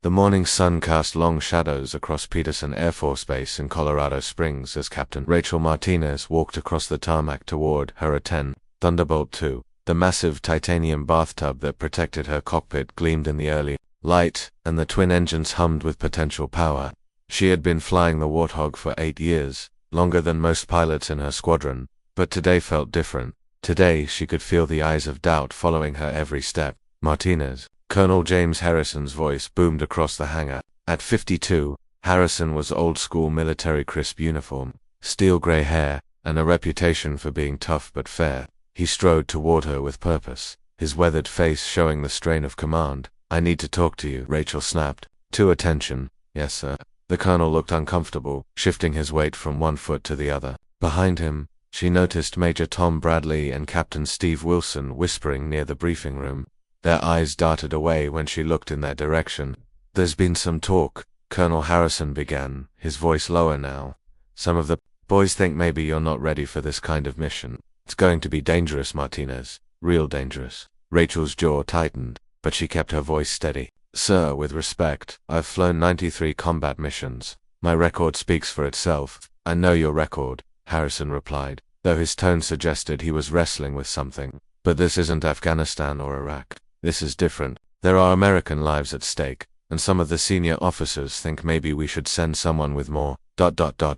The morning sun cast long shadows across Peterson Air Force Base in Colorado Springs as Captain Rachel Martinez walked across the tarmac toward her A-10 Thunderbolt II. The massive titanium bathtub that protected her cockpit gleamed in the early light, and the twin engines hummed with potential power. She had been flying the Warthog for 8 years, longer than most pilots in her squadron, but today felt different. Today she could feel the eyes of doubt following her every step. Martinez. Colonel James Harrison's voice boomed across the hangar. At 52, Harrison was old-school military crisp uniform, steel gray hair, and a reputation for being tough but fair. He strode toward her with purpose, his weathered face showing the strain of command. "I need to talk to you," Rachel snapped. "To attention." "Yes, sir." The colonel looked uncomfortable, shifting his weight from one foot to the other. Behind him, she noticed Major Tom Bradley and Captain Steve Wilson whispering near the briefing room. Their eyes darted away when she looked in their direction. "There's been some talk," Colonel Harrison began, his voice lower now. "Some of the boys think maybe you're not ready for this kind of mission. It's going to be dangerous, Martinez. Real dangerous." Rachel's jaw tightened, but she kept her voice steady. "Sir, with respect, I've flown 93 combat missions. My record speaks for itself." "I know your record," Harrison replied, though his tone suggested he was wrestling with something. "But this isn't Afghanistan or Iraq. This is different. There are American lives at stake, and some of the senior officers think maybe we should send someone with more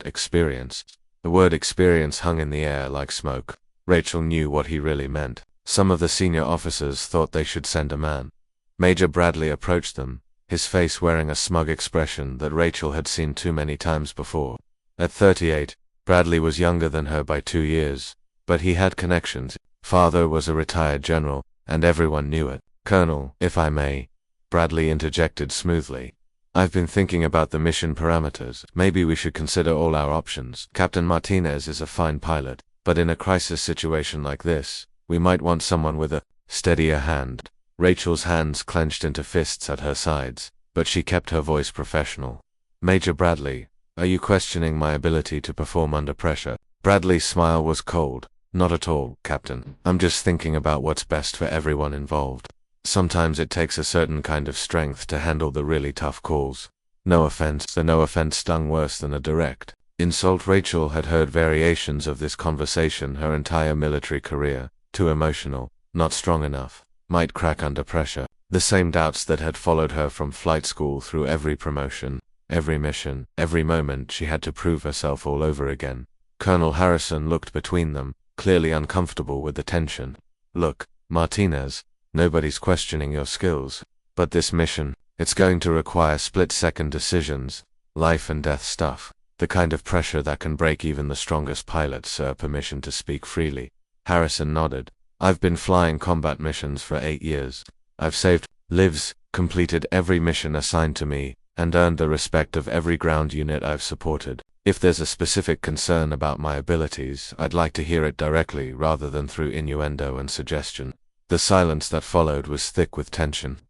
experience." The word experience hung in the air like smoke. Rachel knew what he really meant. Some of the senior officers thought they should send a man. Major Bradley approached them, his face wearing a smug expression that Rachel had seen too many times before. At 38, Bradley was younger than her by 2 years, but he had connections. Father was a retired general, and everyone knew it. "Colonel, if I may," Bradley interjected smoothly. "I've been thinking about the mission parameters. Maybe we should consider all our options. Captain Martinez is a fine pilot, but in a crisis situation like this, we might want someone with a steadier hand." Rachel's hands clenched into fists at her sides, but she kept her voice professional. "Major Bradley, are you questioning my ability to perform under pressure?" Bradley's smile was cold. "Not at all, Captain. I'm just thinking about what's best for everyone involved. Sometimes it takes a certain kind of strength to handle the really tough calls." No offense. The no offense stung worse than a direct insult. Rachel had heard variations of this conversation her entire military career. Too emotional, not strong enough, might crack under pressure. The same doubts that had followed her from flight school through every promotion, every mission, every moment she had to prove herself all over again. Colonel Harrison looked between them, clearly uncomfortable with the tension. "Look, Martinez, nobody's questioning your skills, but this mission, it's going to require split-second decisions, life and death stuff. The kind of pressure that can break even the strongest pilots." "Sir, permission to speak freely." Harrison nodded. "I've been flying combat missions for 8 years. I've saved lives, completed every mission assigned to me, and earned the respect of every ground unit I've supported. If there's a specific concern about my abilities, I'd like to hear it directly rather than through innuendo and suggestion." The silence that followed was thick with tension.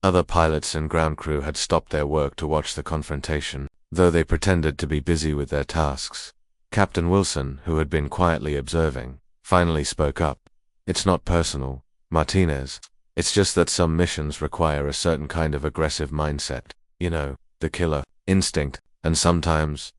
Other pilots and ground crew had stopped their work to watch the confrontation, though they pretended to be busy with their tasks. Captain Wilson, who had been quietly observing, finally spoke up. "It's not personal, Martinez. It's just that some missions require a certain kind of aggressive mindset. You know, the killer instinct. And sometimes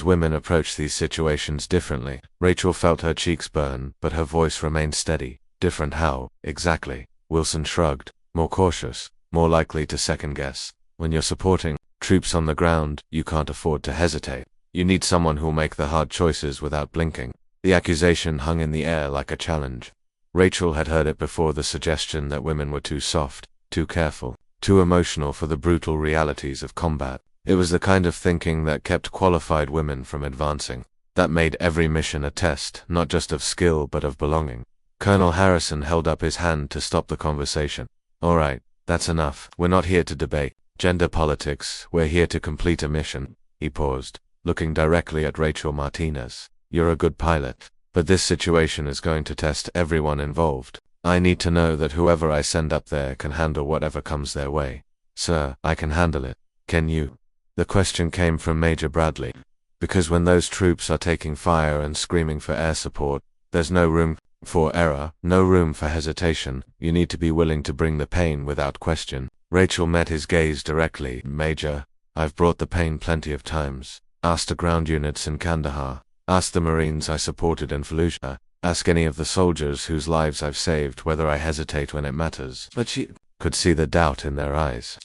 women approach these situations differently." Rachel felt her cheeks burn, but her voice remained steady. "Different how, exactly?" Wilson shrugged. "More cautious, more likely to second-guess. When you're supporting troops on the ground, you can't afford to hesitate. You need someone who'll make the hard choices without blinking." The accusation hung in the air like a challenge. Rachel had heard it before, the suggestion that women were too soft, too careful, too emotional for the brutal realities of combat. It was the kind of thinking that kept qualified women from advancing, that made every mission a test, not just of skill but of belonging. Colonel Harrison held up his hand to stop the conversation. "All right, that's enough. We're not here to debate gender politics, we're here to complete a mission." He paused, looking directly at Rachel Martinez. "You're a good pilot, but this situation is going to test everyone involved. I need to know that whoever I send up there can handle whatever comes their way." "Sir, I can handle it. Can you?" The question came from Major Bradley. "Because when those troops are taking fire and screaming for air support, there's no room for error, no room for hesitation. You need to be willing to bring the pain without question." Rachel met his gaze directly. Major, I've brought the pain plenty of times. Ask the ground units in Kandahar. Ask the Marines I supported in Fallujah. Ask any of the soldiers whose lives I've saved whether I hesitate when it matters. But she could see the doubt in their eyes.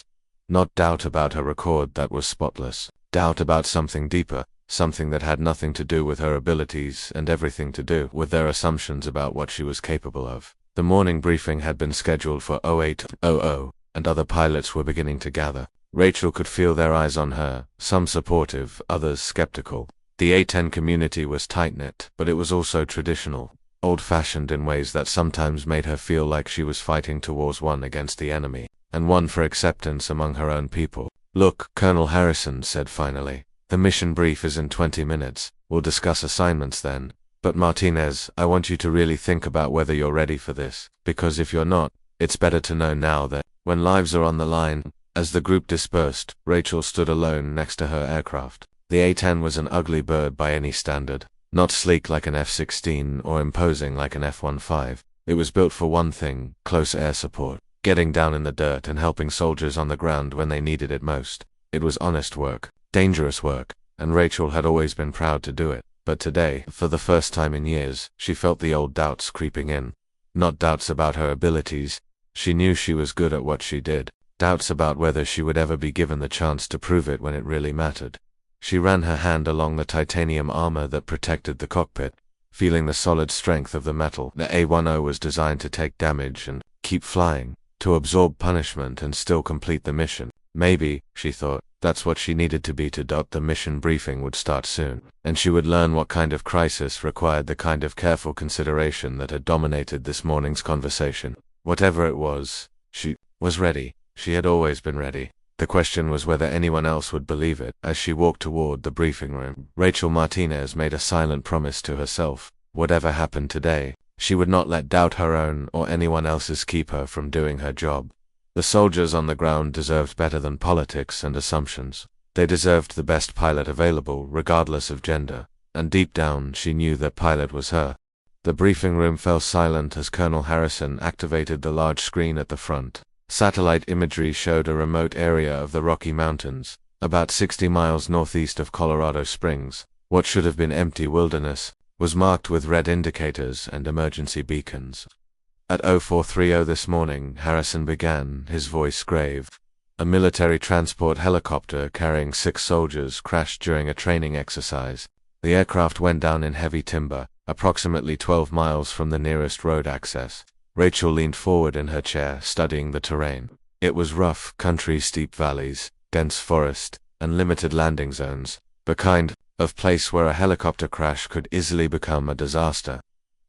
Not doubt about her record that was spotless. Doubt about something deeper, something that had nothing to do with her abilities and everything to do with their assumptions about what she was capable of. The morning briefing had been scheduled for 0800, and other pilots were beginning to gather. Rachel could feel their eyes on her, some supportive, others skeptical. The A-10 community was tight-knit, but it was also traditional, old-fashioned in ways that sometimes made her feel like she was fighting towards one against the enemy, and one for acceptance among her own people. Look, Colonel Harrison said finally, the mission brief is in 20 minutes. We'll discuss assignments then. But Martinez, I want you to really think about whether you're ready for this, because if you're not, it's better to know now that, when lives are on the line. As the group dispersed, Rachel stood alone next to her aircraft. The A-10 was an ugly bird by any standard, not sleek like an F-16 or imposing like an F-15. It was built for one thing, close air support, getting down in the dirt and helping soldiers on the ground when they needed it most. It was honest work, dangerous work, and Rachel had always been proud to do it. But today, for the first time in years, she felt the old doubts creeping in. Not doubts about her abilities. She knew she was good at what she did. Doubts about whether she would ever be given the chance to prove it when it really mattered. She ran her hand along the titanium armor that protected the cockpit, feeling the solid strength of the metal. The A-10 was designed to take damage and keep flying, to absorb punishment and still complete the mission. Maybe, she thought, that's what she needed to be to. The mission briefing would start soon, and she would learn what kind of crisis required the kind of careful consideration that had dominated this morning's conversation. Whatever it was, she was ready. She had always been ready. The question was whether anyone else would believe it. As she walked toward the briefing room, Rachel Martinez made a silent promise to herself. Whatever happened today, she would not let doubt her own or anyone else's keep her from doing her job. The soldiers on the ground deserved better than politics and assumptions. They deserved the best pilot available, regardless of gender, and deep down she knew that pilot was her. The briefing room fell silent as Colonel Harrison activated the large screen at the front. Satellite imagery showed a remote area of the Rocky Mountains, about 60 miles northeast of Colorado Springs. What should have been empty wilderness was marked with red indicators and emergency beacons. At 0430 this morning, Harrison began, his voice grave. A military transport helicopter carrying 6 soldiers crashed during a training exercise. The aircraft went down in heavy timber, approximately 12 miles from the nearest road access. Rachel leaned forward in her chair, studying the terrain. It was rough country, steep valleys, dense forest, and limited landing zones, the kind of place where a helicopter crash could easily become a disaster.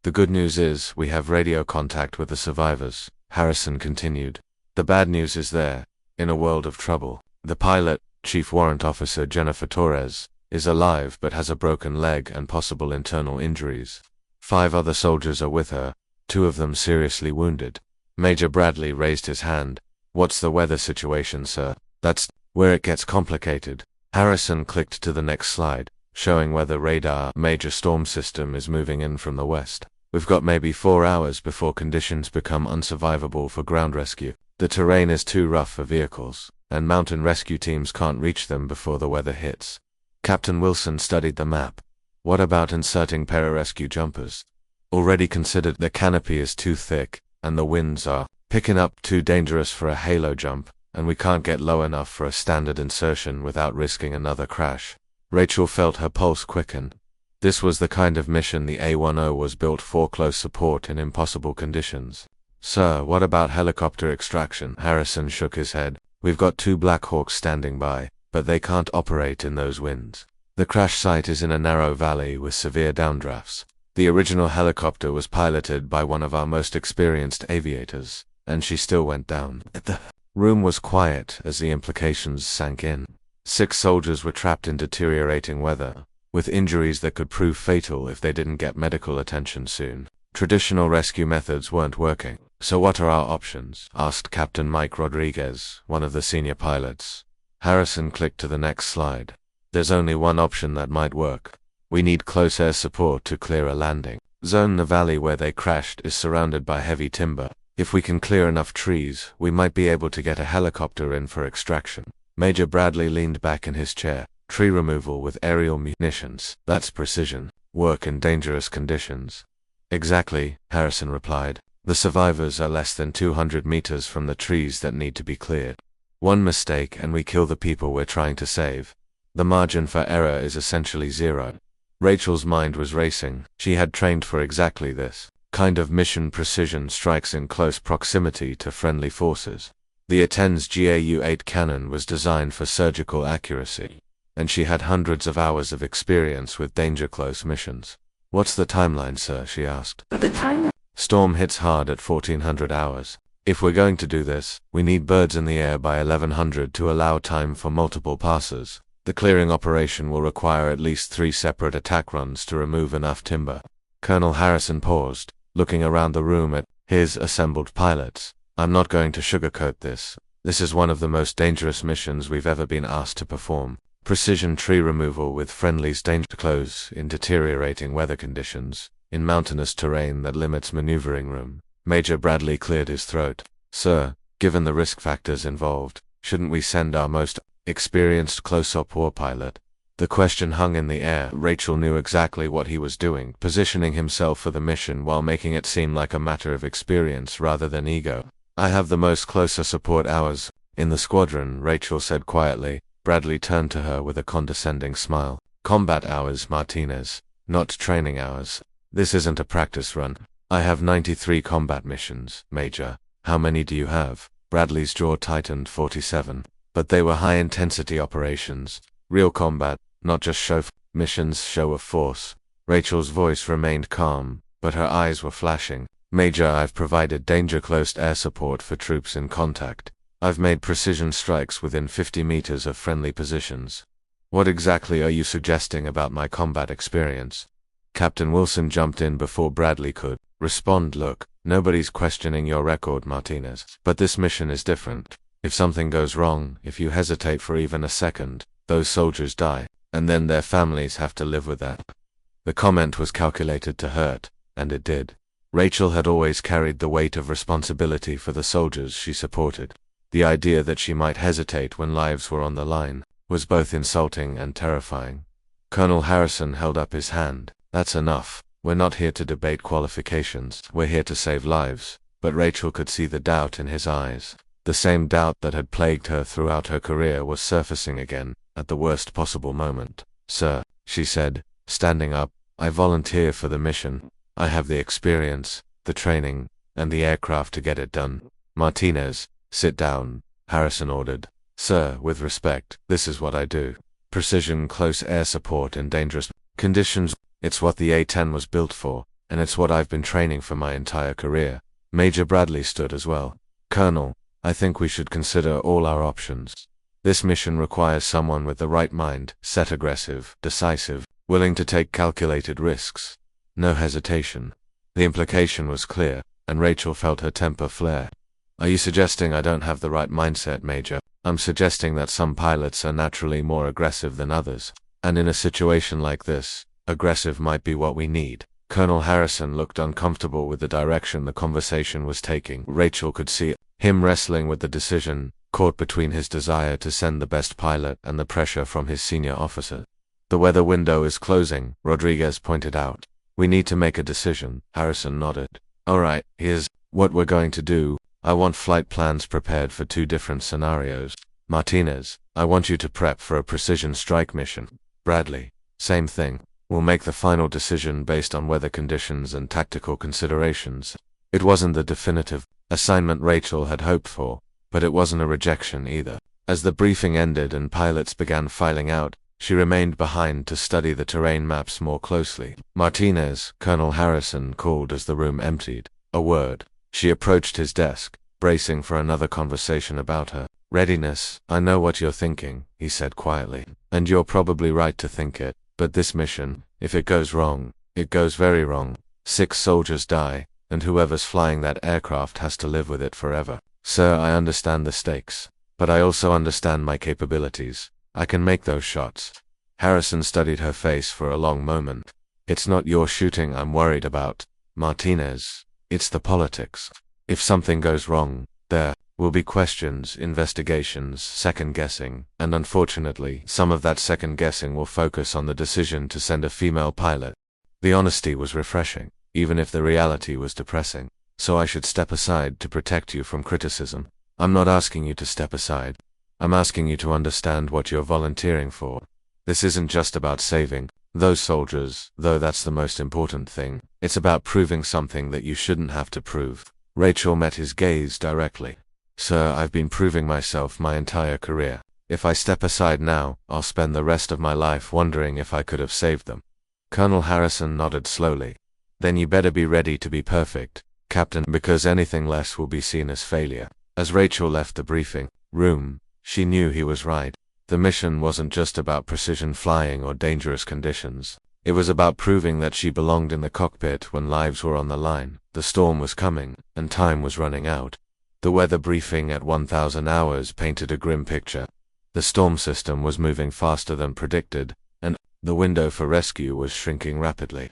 The good news is, we have radio contact with the survivors, Harrison continued. The bad news is they're in a world of trouble. The pilot, Chief Warrant Officer Jennifer Torres, is alive but has a broken leg and possible internal injuries. 5 other soldiers are with her, 2 of them seriously wounded. Major Bradley raised his hand. What's the weather situation, sir? That's where it gets complicated. Harrison clicked to the next slide, showing where the radar major storm system is moving in from the west. We've got maybe 4 hours before conditions become unsurvivable for ground rescue. The terrain is too rough for vehicles, and mountain rescue teams can't reach them before the weather hits. Captain Wilson studied the map. What about inserting pararescue jumpers? Already considered the canopy is too thick, and the winds are picking up too dangerous for a halo jump, and we can't get low enough for a standard insertion without risking another crash. Rachel felt her pulse quicken. This was the kind of mission the A-10 was built for, close support in impossible conditions. Sir, what about helicopter extraction? Harrison shook his head. We've got 2 Black Hawks standing by, but they can't operate in those winds. The crash site is in a narrow valley with severe downdrafts. The original helicopter was piloted by one of our most experienced aviators, and she still went down. The room was quiet as the implications sank in. 6 soldiers were trapped in deteriorating weather, with injuries that could prove fatal if they didn't get medical attention soon. Traditional rescue methods weren't working. So what are our options? Asked Captain Mike Rodriguez, one of the senior pilots. Harrison clicked to the next slide. There's only one option that might work. We need close air support to clear a landing zone. The valley where they crashed is surrounded by heavy timber. If we can clear enough trees, we might be able to get a helicopter in for extraction. Major Bradley leaned back in his chair. Tree removal with aerial munitions. That's precision. Work in dangerous conditions. Exactly, Harrison replied. The survivors are less than 200 meters from the trees that need to be cleared. One mistake and we kill the people we're trying to save. The margin for error is essentially zero. Rachel's mind was racing. She had trained for exactly this kind of mission: precision strikes in close proximity to friendly forces. The A-10's GAU-8 cannon was designed for surgical accuracy, and she had hundreds of hours of experience with danger-close missions. What's the timeline, sir? She asked. The time? Storm hits hard at 1400 hours. If we're going to do this, we need birds in the air by 1100 to allow time for multiple passes. The clearing operation will require at least 3 separate attack runs to remove enough timber. Colonel Harrison paused, looking around the room at his assembled pilots. I'm not going to sugarcoat this. This is one of the most dangerous missions we've ever been asked to perform. Precision tree removal with friendlies, danger close in deteriorating weather conditions, in mountainous terrain that limits maneuvering room. Major Bradley cleared his throat. Sir, given the risk factors involved, shouldn't we send our most experienced close-up war pilot? The question hung in the air. Rachel knew exactly what he was doing, positioning himself for the mission while making it seem like a matter of experience rather than ego. I have the most closer support hours in the squadron, Rachel said quietly. Bradley turned to her with a condescending smile. Combat hours, Martinez, not training hours. This isn't a practice run. I have 93 combat missions, Major. How many do you have? Bradley's jaw tightened. 47. But they were high-intensity operations. Real combat, not just missions, show of force. Rachel's voice remained calm, but her eyes were flashing. Major, I've provided danger-close air support for troops in contact. I've made precision strikes within 50 meters of friendly positions. What exactly are you suggesting about my combat experience? Captain Wilson jumped in before Bradley could respond. Look, nobody's questioning your record, Martinez. But this mission is different. If something goes wrong, if you hesitate for even a second, those soldiers die, and then their families have to live with that. The comment was calculated to hurt, and it did. Rachel had always carried the weight of responsibility for the soldiers she supported. The idea that she might hesitate when lives were on the line was both insulting and terrifying. Colonel Harrison held up his hand. That's enough. We're not here to debate qualifications. We're here to save lives. But Rachel could see the doubt in his eyes. The same doubt that had plagued her throughout her career was surfacing again, at the worst possible moment. Sir, she said, standing up, I volunteer for the mission. I have the experience, the training, and the aircraft to get it done. Martinez, sit down, Harrison ordered. Sir, with respect, this is what I do. Precision close air support in dangerous conditions. It's what the A-10 was built for, and it's what I've been training for my entire career. Major Bradley stood as well. Colonel, I think we should consider all our options. This mission requires someone with the right mind, set, aggressive, decisive, willing to take calculated risks. No hesitation. The implication was clear, and Rachel felt her temper flare. Are you suggesting I don't have the right mindset, Major? I'm suggesting that some pilots are naturally more aggressive than others, and in a situation like this, aggressive might be what we need. Colonel Harrison looked uncomfortable with the direction the conversation was taking. Rachel could see him wrestling with the decision, caught between his desire to send the best pilot and the pressure from his senior officer. The weather window is closing, Rodriguez pointed out. We need to make a decision. Harrison nodded. All right, here's what we're going to do. I want flight plans prepared for 2 different scenarios. Martinez, I want you to prep for a precision strike mission. Bradley, same thing. We'll make the final decision based on weather conditions and tactical considerations. It wasn't the definitive assignment Rachel had hoped for, but it wasn't a rejection either. As the briefing ended and pilots began filing out, she remained behind to study the terrain maps more closely. Martinez, Colonel Harrison called as the room emptied. A word. She approached his desk, bracing for another conversation about her. Readiness, I know what you're thinking, he said quietly, and you're probably right to think it. But this mission, if it goes wrong, it goes very wrong. 6 soldiers die, and whoever's flying that aircraft has to live with it forever. Sir, I understand the stakes, but I also understand my capabilities. I can make those shots. Harrison studied her face for a long moment. It's not your shooting I'm worried about, Martinez. It's the politics. If something goes wrong, there will be questions, investigations, second-guessing, and unfortunately, some of that second-guessing will focus on the decision to send a female pilot. The honesty was refreshing, even if the reality was depressing. So I should step aside to protect you from criticism. I'm not asking you to step aside. I'm asking you to understand what you're volunteering for. This isn't just about saving those soldiers, though that's the most important thing. It's about proving something that you shouldn't have to prove. Rachel met his gaze directly. Sir, I've been proving myself my entire career. If I step aside now, I'll spend the rest of my life wondering if I could have saved them. Colonel Harrison nodded slowly. Then you better be ready to be perfect, Captain, because anything less will be seen as failure. As Rachel left the briefing room, she knew he was right. The mission wasn't just about precision flying or dangerous conditions. It was about proving that she belonged in the cockpit when lives were on the line. The storm was coming, and time was running out. The weather briefing at 1000 hours painted a grim picture. The storm system was moving faster than predicted, and the window for rescue was shrinking rapidly.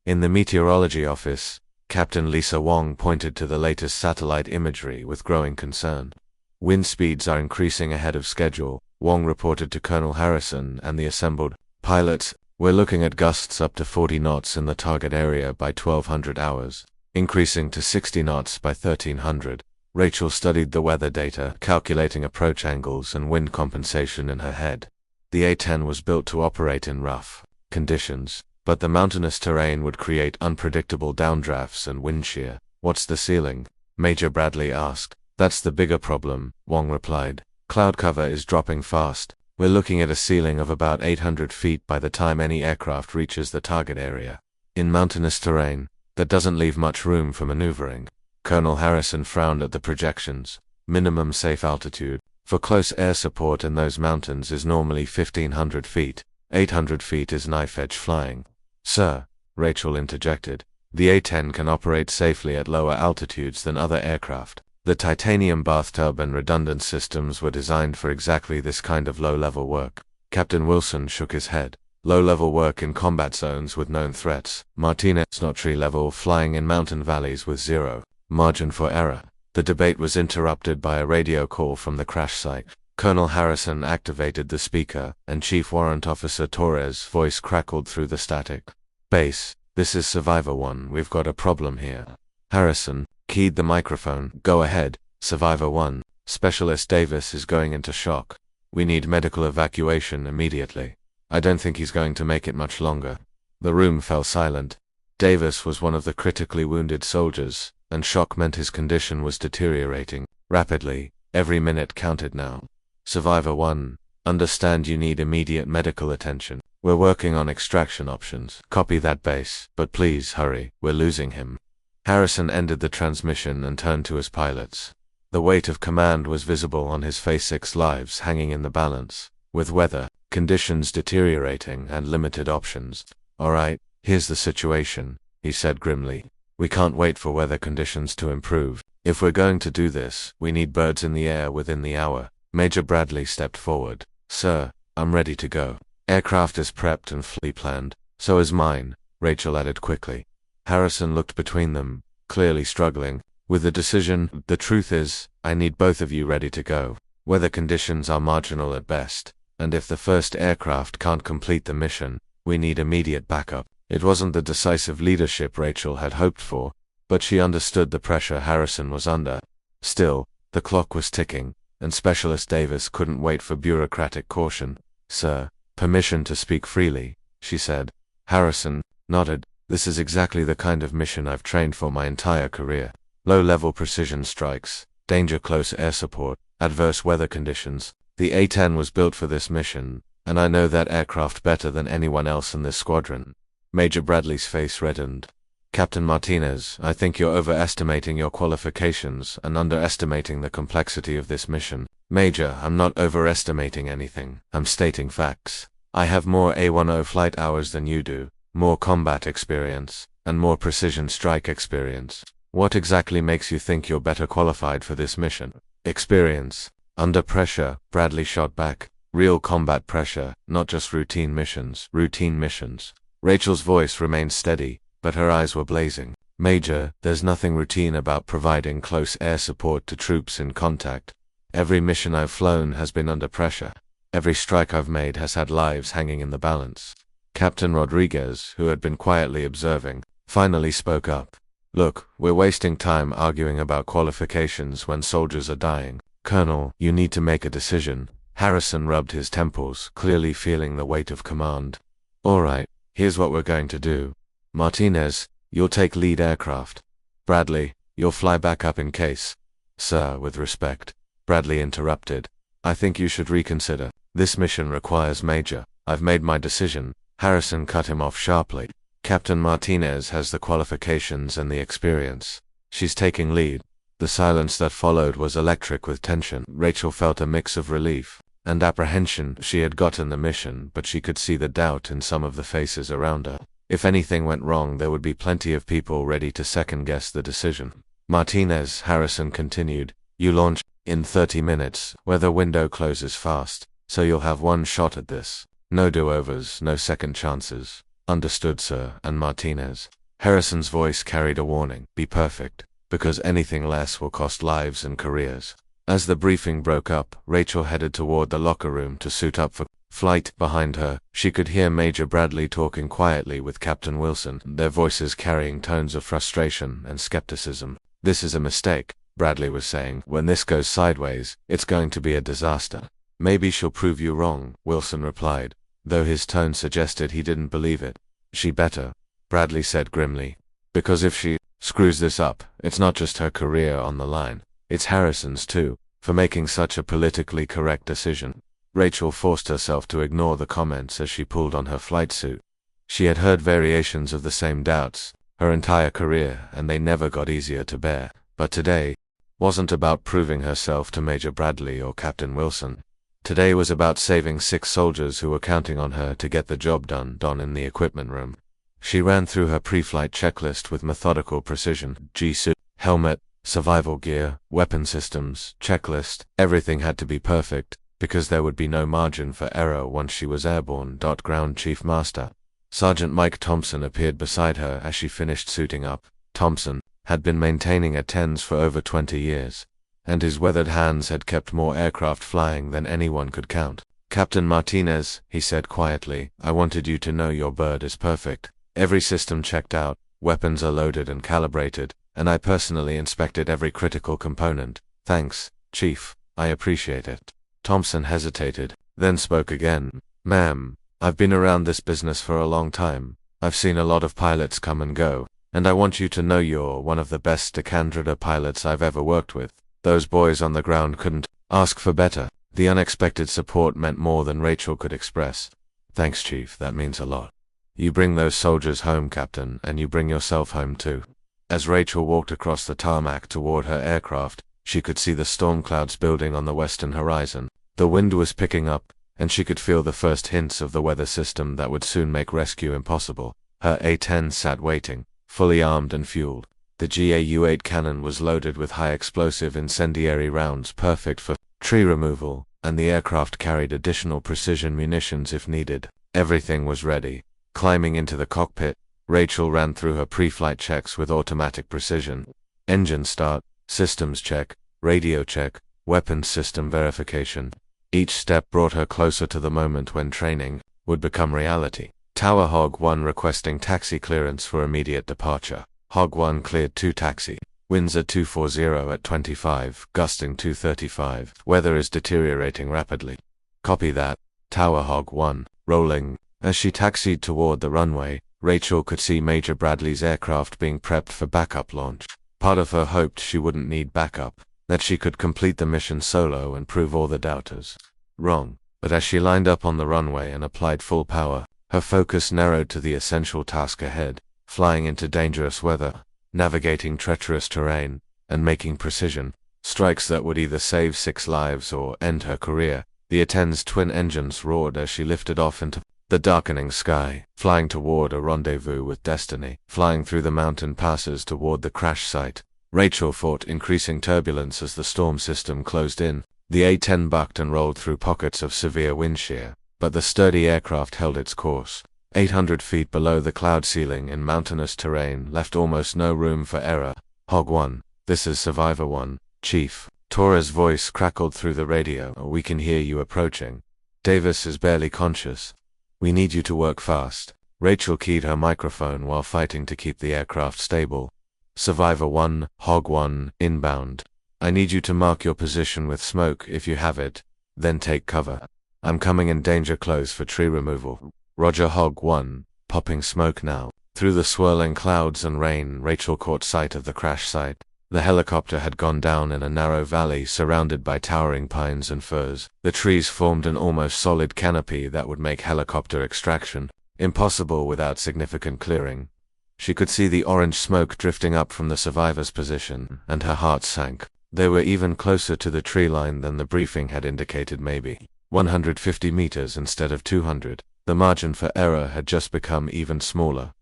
In the meteorology office, Captain Lisa Wong pointed to the latest satellite imagery with growing concern. Wind speeds are increasing ahead of schedule, Wong reported to Colonel Harrison and the assembled pilots. We're looking at gusts up to 40 knots in the target area by 1200 hours, increasing to 60 knots by 1300. Rachel studied the weather data, calculating approach angles and wind compensation in her head. The A-10 was built to operate in rough conditions, but the mountainous terrain would create unpredictable downdrafts and wind shear. What's the ceiling? Major Bradley asked. That's the bigger problem, Wong replied. Cloud cover is dropping fast. We're looking at a ceiling of about 800 feet by the time any aircraft reaches the target area. In mountainous terrain, that doesn't leave much room for maneuvering. Colonel Harrison frowned at the projections. Minimum safe altitude for close air support in those mountains is normally 1500 feet. 800 feet is knife-edge flying. Sir, Rachel interjected, the A-10 can operate safely at lower altitudes than other aircraft. The titanium bathtub and redundant systems were designed for exactly this kind of low-level work. Captain Wilson shook his head. Low-level work in combat zones with known threats. Martinez, not tree-level flying in mountain valleys with zero margin for error. The debate was interrupted by a radio call from the crash site. Colonel Harrison activated the speaker, and Chief Warrant Officer Torres' voice crackled through the static. Base, this is Survivor 1, we've got a problem here. Harrison keyed the microphone. Go ahead, Survivor 1. Specialist Davis is going into shock. We need medical evacuation immediately. I don't think he's going to make it much longer. The room fell silent. Davis was one of the critically wounded soldiers, and shock meant his condition was deteriorating rapidly. Every minute counted now. Survivor 1, understand you need immediate medical attention. We're working on extraction options. Copy that, base, but please hurry, we're losing him. Harrison ended the transmission and turned to his pilots. The weight of command was visible on his face. 6 lives hanging in the balance, with weather conditions deteriorating and limited options. All right, here's the situation, he said grimly. We can't wait for weather conditions to improve. If we're going to do this, we need birds in the air within the hour. Major Bradley stepped forward. Sir, I'm ready to go. Aircraft is prepped and fully planned. So is mine, Rachel added quickly. Harrison looked between them, clearly struggling with the decision. The truth is, I need both of you ready to go. Weather conditions are marginal at best, and if the first aircraft can't complete the mission, we need immediate backup. It wasn't the decisive leadership Rachel had hoped for, but she understood the pressure Harrison was under. Still, the clock was ticking, and Specialist Davis couldn't wait for bureaucratic caution. Sir, permission to speak freely, she said. Harrison nodded. This is exactly the kind of mission I've trained for my entire career. Low-level precision strikes, danger close air support, adverse weather conditions. The A-10 was built for this mission, and I know that aircraft better than anyone else in this squadron. Major Bradley's face reddened. Captain Martinez, I think you're overestimating your qualifications and underestimating the complexity of this mission. Major, I'm not overestimating anything. I'm stating facts. I have more A-10 flight hours than you do, more combat experience, and more precision strike experience. What exactly makes you think you're better qualified for this mission? Experience. Under pressure, Bradley shot back. Real combat pressure, not just routine missions. Routine missions. Rachel's voice remained steady, but her eyes were blazing. Major, there's nothing routine about providing close air support to troops in contact. Every mission I've flown has been under pressure. Every strike I've made has had lives hanging in the balance. Captain Rodriguez, who had been quietly observing, finally spoke up. Look, we're wasting time arguing about qualifications when soldiers are dying. Colonel, you need to make a decision. Harrison rubbed his temples, clearly feeling the weight of command. All right, here's what we're going to do. Martinez, you'll take lead aircraft. Bradley, you'll fly back up in case. Sir, with respect, Bradley interrupted. I think you should reconsider. This mission requires Major. I've made my decision. Harrison cut him off sharply. Captain Martinez has the qualifications and the experience. She's taking lead. The silence that followed was electric with tension. Rachel felt a mix of relief and apprehension. She had gotten the mission, but she could see the doubt in some of the faces around her. If anything went wrong, there would be plenty of people ready to second-guess the decision. Martinez, Harrison continued, you launch in 30 minutes, where the window closes fast, so you'll have one shot at this. No do-overs, no second chances. Understood, sir. And Martinez. Harrison's voice carried a warning. Be perfect, because anything less will cost lives and careers. As the briefing broke up, Rachel headed toward the locker room to suit up for flight. Behind her, she could hear Major Bradley talking quietly with Captain Wilson, their voices carrying tones of frustration and skepticism. This is a mistake, Bradley was saying. When this goes sideways, it's going to be a disaster. Maybe she'll prove you wrong, Wilson replied, though his tone suggested he didn't believe it. She better, Bradley said grimly, because if she screws this up, it's not just her career on the line, it's Harrison's too, for making such a politically correct decision. Rachel forced herself to ignore the comments as she pulled on her flight suit. She had heard variations of the same doubts her entire career, and they never got easier to bear. But today wasn't about proving herself to Major Bradley or Captain Wilson. Today was about saving 6 soldiers who were counting on her to get the job done in the equipment room. She ran through her pre-flight checklist with methodical precision. G-suit, helmet, survival gear, weapon systems, checklist. Everything had to be perfect, because there would be no margin for error once she was airborne. Ground Chief Master Sergeant Mike Thompson appeared beside her as she finished suiting up. Thompson had been maintaining A-10s for over 20 years, and his weathered hands had kept more aircraft flying than anyone could count. Captain Martinez, he said quietly, I wanted you to know your bird is perfect. Every system checked out, weapons are loaded and calibrated, and I personally inspected every critical component. Thanks, Chief, I appreciate it. Thompson hesitated, then spoke again. Ma'am, I've been around this business for a long time. I've seen a lot of pilots come and go, and I want you to know you're one of the best Decandrida pilots I've ever worked with. Those boys on the ground couldn't ask for better. The unexpected support meant more than Rachel could express. Thanks, Chief, that means a lot. You bring those soldiers home, Captain, and you bring yourself home too. As Rachel walked across the tarmac toward her aircraft, she could see the storm clouds building on the western horizon. The wind was picking up, and she could feel the first hints of the weather system that would soon make rescue impossible. Her A-10 sat waiting, fully armed and fueled. The GAU-8 cannon was loaded with high-explosive incendiary rounds perfect for tree removal, and the aircraft carried additional precision munitions if needed. Everything was ready. Climbing into the cockpit, Rachel ran through her pre-flight checks with automatic precision. Engine start, systems check, radio check, weapons system verification. Each step brought her closer to the moment when training would become reality. Tower Hog 1 requesting taxi clearance for immediate departure. Hog 1 cleared to taxi. Winds at 240 at 25, gusting 235. Weather is deteriorating rapidly. Copy that. Tower Hog 1, rolling. As she taxied toward the runway, Rachel could see Major Bradley's aircraft being prepped for backup launch. Part of her hoped she wouldn't need backup, that she could complete the mission solo and prove all the doubters wrong. But as she lined up on the runway and applied full power, her focus narrowed to the essential task ahead, flying into dangerous weather, navigating treacherous terrain, and making precision strikes that would either save 6 lives or end her career. The A-10's twin engines roared as she lifted off into the darkening sky, flying toward a rendezvous with destiny, flying through the mountain passes toward the crash site. Rachel fought increasing turbulence as the storm system closed in. The A-10 bucked and rolled through pockets of severe wind shear, but the sturdy aircraft held its course. 800 feet below the cloud ceiling in mountainous terrain left almost no room for error. Hog 1, this is Survivor 1, Chief. Torres' voice crackled through the radio. We can hear you approaching. Davis is barely conscious. We need you to work fast. Rachel keyed her microphone while fighting to keep the aircraft stable. Survivor 1, Hog 1, inbound. I need you to mark your position with smoke if you have it, then take cover. I'm coming in danger close for tree removal. Roger. Hog 1, popping smoke now. Through the swirling clouds and rain, Rachel caught sight of the crash site. The helicopter had gone down in a narrow valley surrounded by towering pines and firs. The trees formed an almost solid canopy that would make helicopter extraction impossible without significant clearing. She could see the orange smoke drifting up from the survivor's position, and her heart sank. They were even closer to the tree line than the briefing had indicated, maybe 150 meters instead of 200. The margin for error had just become even smaller.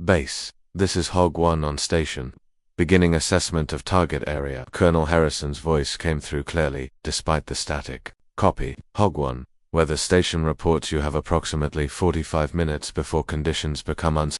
Base, this is Hog 1 on station. Beginning assessment of target area. Colonel Harrison's voice came through clearly, despite the static. Copy, Hog 1. Weather station reports you have approximately 45 minutes before conditions become unsafe.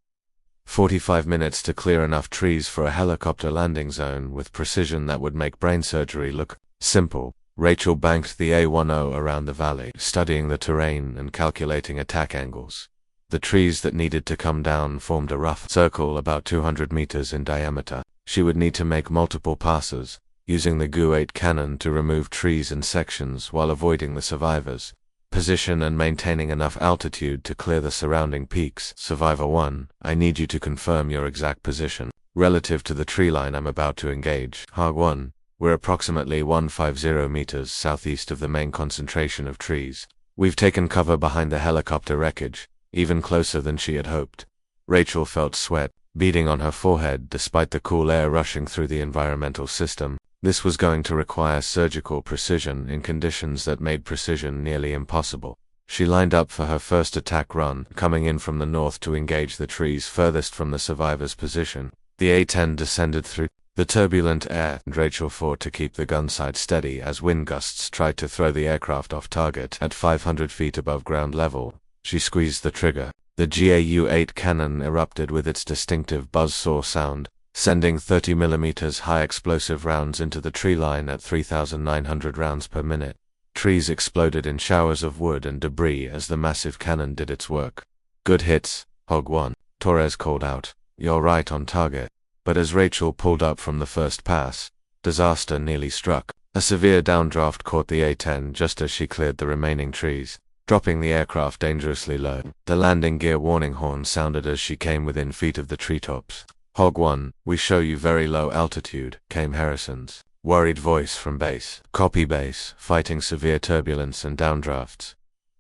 45 minutes to clear enough trees for a helicopter landing zone with precision that would make brain surgery look simple. Rachel banked the A-10 around the valley, studying the terrain and calculating attack angles. The trees that needed to come down formed a rough circle about 200 meters in diameter. She would need to make multiple passes, using the A-10 cannon to remove trees in sections while avoiding the survivors. Position and maintaining enough altitude to clear the surrounding peaks. Survivor 1, I need you to confirm your exact position relative to the tree line I'm about to engage. Hog 1, we're approximately 150 meters southeast of the main concentration of trees. We've taken cover behind the helicopter wreckage, even closer than she had hoped. Rachel felt sweat beading on her forehead despite the cool air rushing through the environmental system. This was going to require surgical precision in conditions that made precision nearly impossible. She lined up for her first attack run, coming in from the north to engage the trees furthest from the survivor's position. The A-10 descended through the turbulent air, and Rachel fought to keep the gun sight steady as wind gusts tried to throw the aircraft off target. At 500 feet above ground level, she squeezed the trigger. The GAU-8 cannon erupted with its distinctive buzzsaw sound, sending 30mm high explosive rounds into the tree line at 3,900 rounds per minute. Trees exploded in showers of wood and debris as the massive cannon did its work. Good hits, Hog 1, Torres called out. You're right on target. But as Rachel pulled up from the first pass, disaster nearly struck. A severe downdraft caught the A-10 just as she cleared the remaining trees, dropping the aircraft dangerously low. The landing gear warning horn sounded as she came within feet of the treetops. Hog 1, we show you very low altitude, came Harrison's worried voice from base. Copy base, fighting severe turbulence and downdrafts.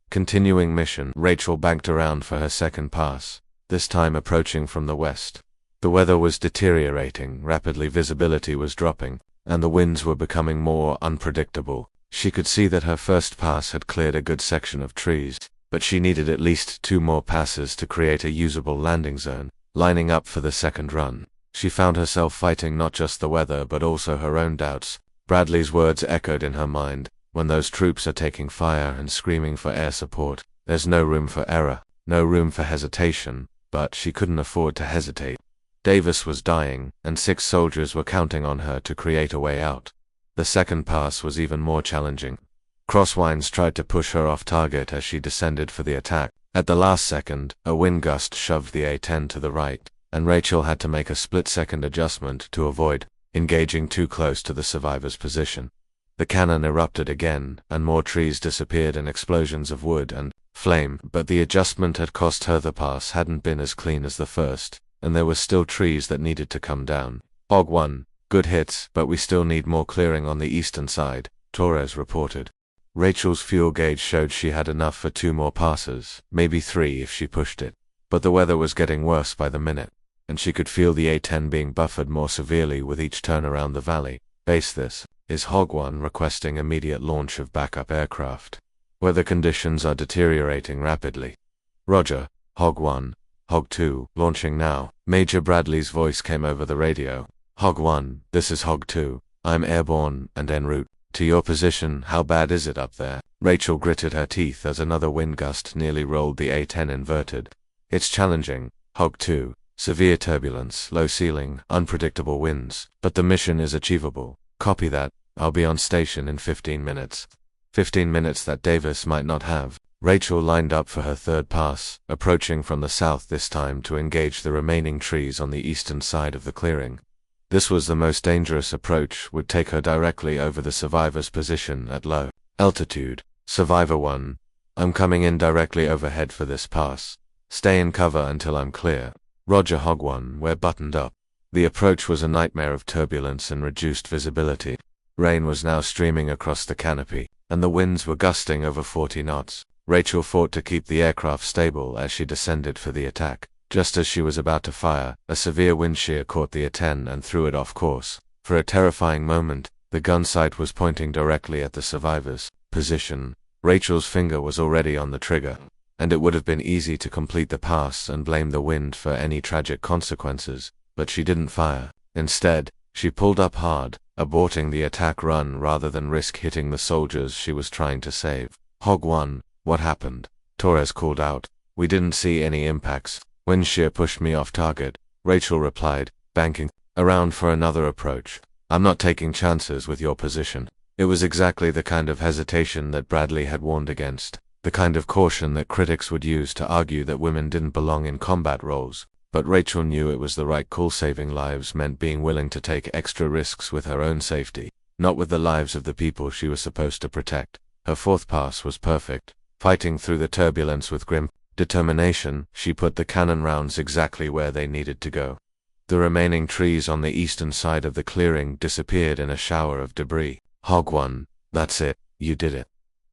Continuing mission. Rachel banked around for her second pass, this time approaching from the west. The weather was deteriorating, rapidly visibility was dropping, and the winds were becoming more unpredictable. She could see that her first pass had cleared a good section of trees, but she needed at least 2 more passes to create a usable landing zone. Lining up for the second run, she found herself fighting not just the weather but also her own doubts. Bradley's words echoed in her mind, when those troops are taking fire and screaming for air support, there's no room for error, no room for hesitation, but she couldn't afford to hesitate. Davis was dying, and 6 soldiers were counting on her to create a way out. The second pass was even more challenging. Crosswinds tried to push her off target as she descended for the attack. At the last second, a wind gust shoved the A-10 to the right, and Rachel had to make a split-second adjustment to avoid engaging too close to the survivor's position. The cannon erupted again, and more trees disappeared in explosions of wood and flame, but the adjustment had cost her. The pass hadn't been as clean as the first, and there were still trees that needed to come down. Hog 1, good hits, but we still need more clearing on the eastern side, Torres reported. Rachel's fuel gauge showed she had enough for 2 more passes, maybe 3 if she pushed it. But the weather was getting worse by the minute, and she could feel the A-10 being buffered more severely with each turn around the valley. Base, this is Hog 1 requesting immediate launch of backup aircraft. Weather conditions are deteriorating rapidly. Roger, Hog 1, Hog 2, launching now. Major Bradley's voice came over the radio. Hog 1, this is Hog 2, I'm airborne and en route to your position. How bad is it up there? Rachel gritted her teeth as another wind gust nearly rolled the A-10 inverted. It's challenging. Hog 2. Severe turbulence, low ceiling, unpredictable winds. But the mission is achievable. Copy that. I'll be on station in 15 minutes. 15 minutes that Davis might not have. Rachel lined up for her third pass, approaching from the south this time to engage the remaining trees on the eastern side of the clearing. This was the most dangerous approach, would take her directly over the survivor's position at low altitude. Survivor 1. I'm coming in directly overhead for this pass. Stay in cover until I'm clear. Roger. Hog 1, we're buttoned up. The approach was a nightmare of turbulence and reduced visibility. Rain was now streaming across the canopy, and the winds were gusting over 40 knots. Rachel fought to keep the aircraft stable as she descended for the attack. Just as she was about to fire, a severe wind shear caught the A-10 and threw it off course. For a terrifying moment, the gun sight was pointing directly at the survivor's position. Rachel's finger was already on the trigger, and it would have been easy to complete the pass and blame the wind for any tragic consequences, but she didn't fire. Instead, she pulled up hard, aborting the attack run rather than risk hitting the soldiers she was trying to save. Hog 1, what happened? Torres called out. We didn't see any impacts. Wind shear pushed me off target, Rachel replied, banking around for another approach. I'm not taking chances with your position. It was exactly the kind of hesitation that Bradley had warned against, the kind of caution that critics would use to argue that women didn't belong in combat roles. But Rachel knew it was the right call. Saving lives meant being willing to take extra risks with her own safety, not with the lives of the people she was supposed to protect. Her fourth pass was perfect. Fighting through the turbulence with grim determination, she put the cannon rounds exactly where they needed to go. The remaining trees on the eastern side of the clearing disappeared in a shower of debris. Hog 1, that's it, you did it.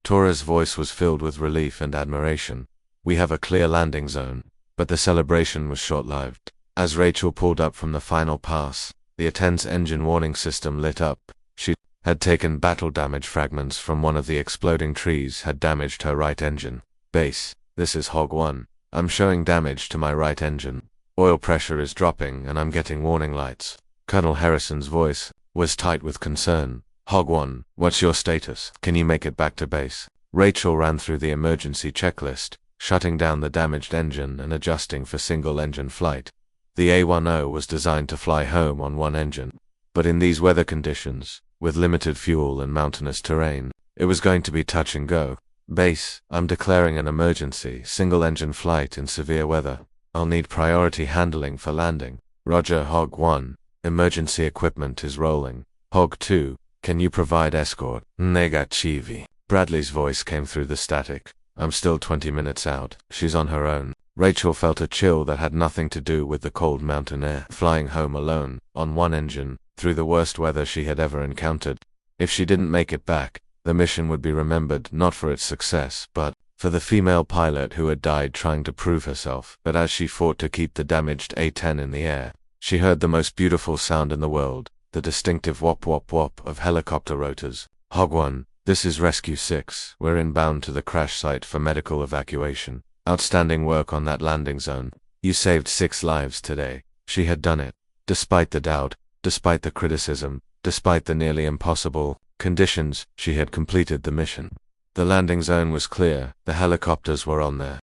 Torres' voice was filled with relief and admiration. We have a clear landing zone. But the celebration was short-lived. As Rachel pulled up from the final pass, the A-10's engine warning system lit up. She had taken battle damage. Fragments from one of the exploding trees had damaged her right engine. Base, this is Hog 1. I'm showing damage to my right engine. Oil pressure is dropping and I'm getting warning lights. Colonel Harrison's voice was tight with concern. Hog 1, what's your status? Can you make it back to base? Rachel ran through the emergency checklist, shutting down the damaged engine and adjusting for single-engine flight. The A-10 was designed to fly home on one engine, but in these weather conditions, with limited fuel and mountainous terrain, it was going to be touch and go. Base, I'm declaring an emergency, single-engine flight in severe weather. I'll need priority handling for landing. Roger. Hog 1, emergency equipment is rolling. Hog 2, can you provide escort? Negativi. Bradley's voice came through the static. I'm still 20 minutes out. She's on her own. Rachel felt a chill that had nothing to do with the cold mountain air. Flying home alone, on one engine, through the worst weather she had ever encountered. If she didn't make it back, the mission would be remembered not for its success, but for the female pilot who had died trying to prove herself. But as she fought to keep the damaged A-10 in the air, she heard the most beautiful sound in the world, the distinctive whop-whop-whop of helicopter rotors. Hog 1. This is Rescue 6. We're inbound to the crash site for medical evacuation. Outstanding work on that landing zone. You saved 6 lives today. She had done it. Despite the doubt, despite the criticism, despite the nearly impossible conditions, she had completed the mission. The landing zone was clear. The helicopters were on there.